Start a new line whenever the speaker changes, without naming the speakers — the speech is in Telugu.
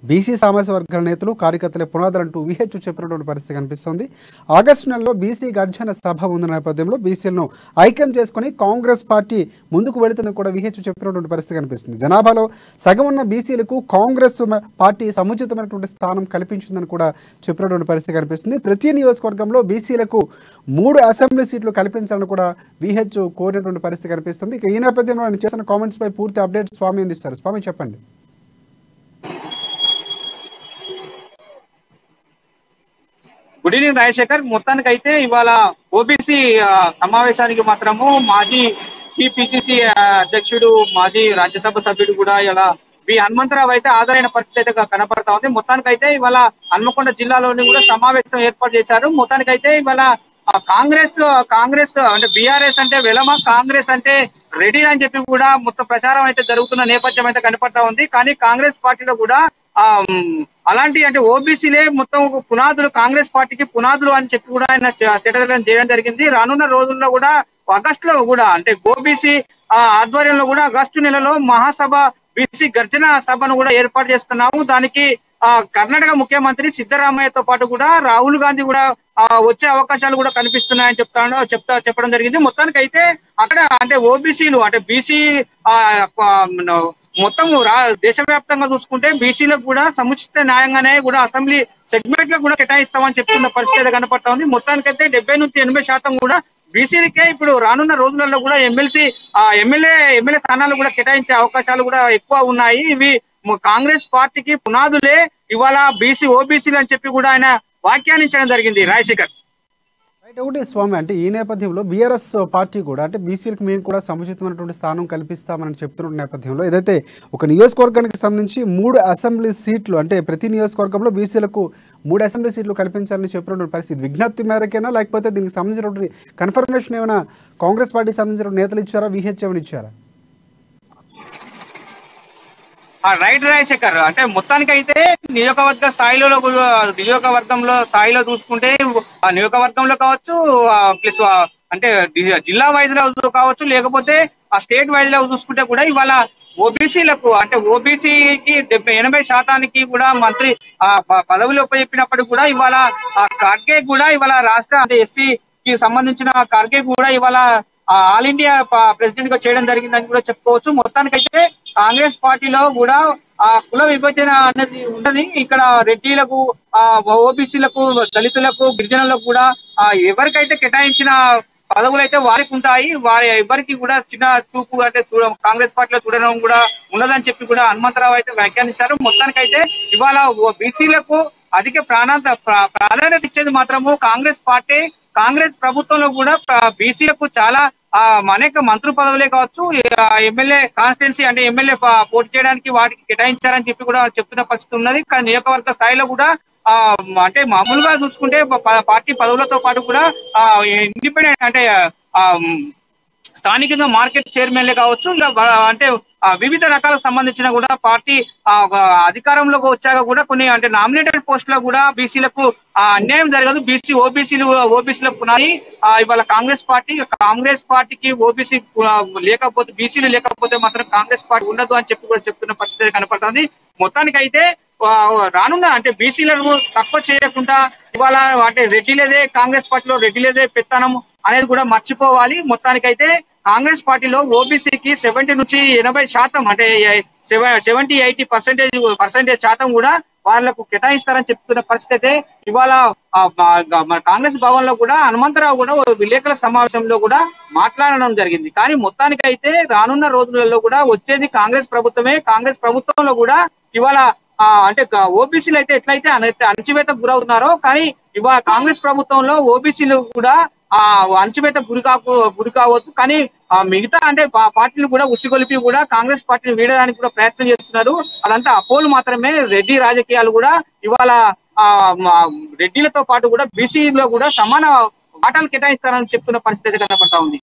బీసీ సామాజిక వర్గాల నేతలు కార్యకర్తల పునాదులంటూ విహెచ్ చెప్పినటువంటి పరిస్థితి కనిపిస్తోంది. ఆగస్టు నెలలో బీసీ గర్జన సభ ఉన్న నేపథ్యంలో బీసీలను ఐక్యం చేసుకుని కాంగ్రెస్ పార్టీ ముందుకు వెళుతుందని కూడా విహెచ్ చెప్పినటువంటి పరిస్థితి కనిపిస్తుంది. జనాభాలో సగం ఉన్న బీసీలకు కాంగ్రెస్ పార్టీ సముచితమైనటువంటి స్థానం కల్పించిందని కూడా చెప్పినటువంటి పరిస్థితి కనిపిస్తుంది. ప్రతి నియోజకవర్గంలో బీసీలకు 3 అసెంబ్లీ సీట్లు కల్పించాలని కూడా విహెచ్ కోరినటువంటి పరిస్థితి కనిపిస్తుంది. ఇక ఈ నేపథ్యంలో ఆయన చేసిన కామెంట్స్ పై పూర్తి అప్డేట్ స్వామి అందిస్తారు. స్వామి చెప్పండి.
Good evening Rajasekhar. మొత్తానికి అయితే ఇవాళ ఓబీసీ సమావేశానికి మాత్రము మాజీ టీపీసీసీ అధ్యక్షుడు మాజీ రాజ్యసభ సభ్యుడు కూడా ఇలా బి హనుమంతరావు అయితే హాజరైన పరిస్థితి అయితే కనపడతా ఉంది. మొత్తానికి అయితే ఇవాళ హన్మకొండ జిల్లాలోని కూడా సమావేశం ఏర్పాటు చేశారు. మొత్తానికి అయితే ఇవాళ కాంగ్రెస్ అంటే బీఆర్ఎస్ అంటే వెలమ, కాంగ్రెస్ అంటే రెడీ అని చెప్పి కూడా మొత్తం ప్రచారం అయితే జరుగుతున్న నేపథ్యం అయితే కనపడతా ఉంది. కానీ కాంగ్రెస్ పార్టీలో కూడా అలాంటి అంటే ఓబీసీలే మొత్తం పునాదులు, కాంగ్రెస్ పార్టీకి పునాదులు అని చెప్పి కూడా ఆయన తిట్టడం చేయడం జరిగింది. రానున్న రోజుల్లో కూడా ఆగస్టులో కూడా అంటే ఓబీసీ ఆధ్వర్యంలో కూడా ఆగస్టు నెలలో మహాసభ బీసీ గర్జన సభను కూడా ఏర్పాటు చేస్తున్నాము. దానికి కర్ణాటక ముఖ్యమంత్రి సిద్ధరామయ్యతో పాటు కూడా రాహుల్ గాంధీ కూడా వచ్చే అవకాశాలు కూడా కనిపిస్తున్నాయని చెప్పడం జరిగింది. మొత్తానికి అయితే అక్కడ అంటే ఓబీసీలు అంటే బీసీ మొత్తం దేశవ్యాప్తంగా చూసుకుంటే బీసీలకు కూడా సముచిత న్యాయంగానే కూడా అసెంబ్లీ సెగ్మెంట్ లో కూడా కేటాయిస్తామని చెప్తున్న పరిస్థితి కనపడతా ఉంది. మొత్తానికైతే 70 నుంచి 80% కూడా బీసీలకే ఇప్పుడు రానున్న రోజులలో కూడా ఎమ్మెల్యే స్థానాలు కూడా కేటాయించే అవకాశాలు కూడా ఎక్కువ ఉన్నాయి. ఇవి కాంగ్రెస్ పార్టీకి పునాదులే ఇవాళ ఓబీసీలు అని చెప్పి కూడా ఆయన వ్యాఖ్యానించడం జరిగింది. రాజశేఖర్
ఒకటి స్వామి, అంటే ఈ నేపథ్యంలో బీఆర్ఎస్ పార్టీ కూడా అంటే బీసీలకు మేము కూడా సముచితమైనటువంటి స్థానం కల్పిస్తామని చెప్తున్న నేపథ్యంలో ఏదైతే ఒక నియోజకవర్గానికి సంబంధించి 3 అసెంబ్లీ సీట్లు అంటే ప్రతి నియోజకవర్గంలో బీసీలకు 3 అసెంబ్లీ సీట్లు కల్పించాలని చెప్పినటువంటి పరిస్థితి విజ్ఞప్తి మేరకేనా, లేకపోతే దీనికి సంబంధించినటువంటి కన్ఫర్మేషన్ ఏమైనా కాంగ్రెస్ పార్టీకి సంబంధించిన నేతలు ఇచ్చారా, విహెచ్ ఏమైనా ఇచ్చారా?
రైట్ రాజశేఖర్, అంటే మొత్తానికి అయితే నియోజకవర్గంలో స్థాయిలో చూసుకుంటే నియోజకవర్గంలో కావచ్చు, ప్లస్ అంటే జిల్లా వైజ్ లో కావచ్చు, లేకపోతే ఆ స్టేట్ వైజ్ లో చూసుకుంటే కూడా ఇవాళ ఓబీసీలకు అంటే ఓబీసీకి 80% కూడా మంత్రి పదవులు ఉపయోగించినప్పటికీ కూడా ఇవాళ ఖర్గే కూడా ఇవాళ రాష్ట్ర అంటే ఎస్సీకి సంబంధించిన ఖర్గే కూడా ఇవాళ ఆల్ ఇండియా ప్రెసిడెంట్ గా చేయడం జరిగిందని కూడా చెప్పుకోవచ్చు. మొత్తానికైతే కాంగ్రెస్ పార్టీలో కూడా కుల విభజన అనేది ఉన్నది. ఇక్కడ రెడ్డిలకు, ఓబీసీలకు, దళితులకు, గిరిజనులకు కూడా ఎవరికైతే కేటాయించిన పదవులు అయితే వారికి ఉంటాయి. ఎవరికి కూడా చిన్న చూపు అంటే కాంగ్రెస్ పార్టీలో చూడడం కూడా ఉన్నదని చెప్పి కూడా హనుమంతరావు అయితే వ్యాఖ్యానించారు. మొత్తానికైతే ఇవాళ బీసీలకు అధిక ప్రాధాన్యత ఇచ్చేది మాత్రము కాంగ్రెస్ పార్టీ. కాంగ్రెస్ ప్రభుత్వంలో కూడా బీసీలకు చాలా అనేక మంత్రి పదవులే కావచ్చు, ఎమ్మెల్యే కాన్స్టిట్యున్సీ అంటే ఎమ్మెల్యే పోటీ చేయడానికి వాటికి కేటాయించారని చెప్పి కూడా చెప్తున్న పరిస్థితి ఉన్నది. కానీ నియోజకవర్గ స్థాయిలో కూడా అంటే మామూలుగా చూసుకుంటే పార్టీ పదవులతో పాటు కూడా ఇండిపెండెంట్ అంటే స్థానికంగా మార్కెట్ చైర్మన్లే కావచ్చు, అంటే వివిధ రకాలకు సంబంధించిన కూడా పార్టీ అధికారంలోకి వచ్చాక కూడా కొన్ని అంటే నామినేటెడ్ పోస్టులో కూడా బీసీలకు అన్యాయం జరగదు. ఓబీసీలకు పునాది ఇవాళ కాంగ్రెస్ పార్టీకి ఓబీసీ లేకపోతే, బీసీలు లేకపోతే మాత్రం కాంగ్రెస్ పార్టీ ఉండదు అని చెప్పి కూడా చెప్తున్న పరిస్థితి కనపడుతుంది. మొత్తానికైతే రానున్న అంటే బీసీలను తక్కువ చేయకుండా ఇవాళ అంటే రెడ్డిలేదే కాంగ్రెస్ పార్టీలో రెడ్డిలేదే పెత్తనం అనేది కూడా మర్చిపోవాలి. మొత్తానికైతే కాంగ్రెస్ పార్టీలో ఓబీసీకి 70 నుంచి 80% అంటే 70-80% శాతం కూడా వాళ్లకు కేటాయిస్తారని చెప్తున్న పరిస్థితి అయితే ఇవాళ మన కాంగ్రెస్ భవన్ లో కూడా హనుమంతరావు కూడా విలేకరుల సమావేశంలో కూడా మాట్లాడడం జరిగింది. కానీ మొత్తానికైతే రానున్న రోజులలో కూడా వచ్చేది కాంగ్రెస్ ప్రభుత్వమే. కాంగ్రెస్ ప్రభుత్వంలో కూడా ఇవాళ అంటే ఓబీసీలు అయితే ఎట్లయితే అణచివేతకు గురవుతున్నారో, కానీ ఇవాళ కాంగ్రెస్ ప్రభుత్వంలో ఓబీసీలు కూడా అణచివేత గురి కావద్దు. కానీ మిగతా అంటే పార్టీలు కూడా ఉసిగొలిపి కూడా కాంగ్రెస్ పార్టీని వీడడానికి కూడా ప్రయత్నం చేస్తున్నారు. అదంతా అపోలు మాత్రమే. రెడ్డి రాజకీయాలు కూడా ఇవాళ రెడ్డిలతో పాటు కూడా బీసీలో కూడా సమాన వాటాలు కేటాయిస్తారని చెప్తున్న పరిస్థితి కనపడతా ఉంది.